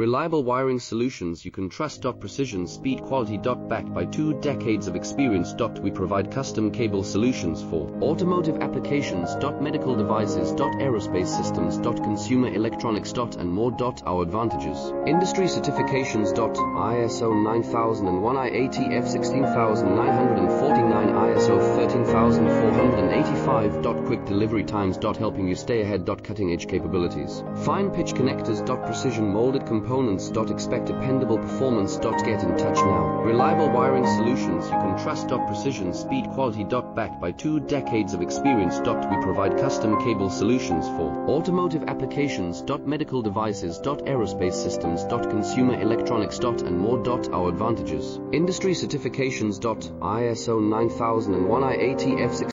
Reliable wiring solutions you can trust. Precision, speed, quality. Backed by 2 decades of experience. We provide custom cable solutions for automotive applications. Medical devices. Aerospace systems. Consumer electronics. And more. Our advantages: industry certifications. ISO 9001, IATF 16949, ISO 13485. Quick delivery times. Helping you stay ahead. Cutting edge capabilities. Fine pitch connectors. Precision molded components. Expect dependable performance. Get in touch now. Reliable wiring solutions you can trust. Precision, speed, quality. Backed by 2 decades of experience. We provide custom cable solutions for automotive applications. Medical devices. Aerospace systems. Consumer electronics. And more. Our advantages: industry certifications. ISO 9001, IATF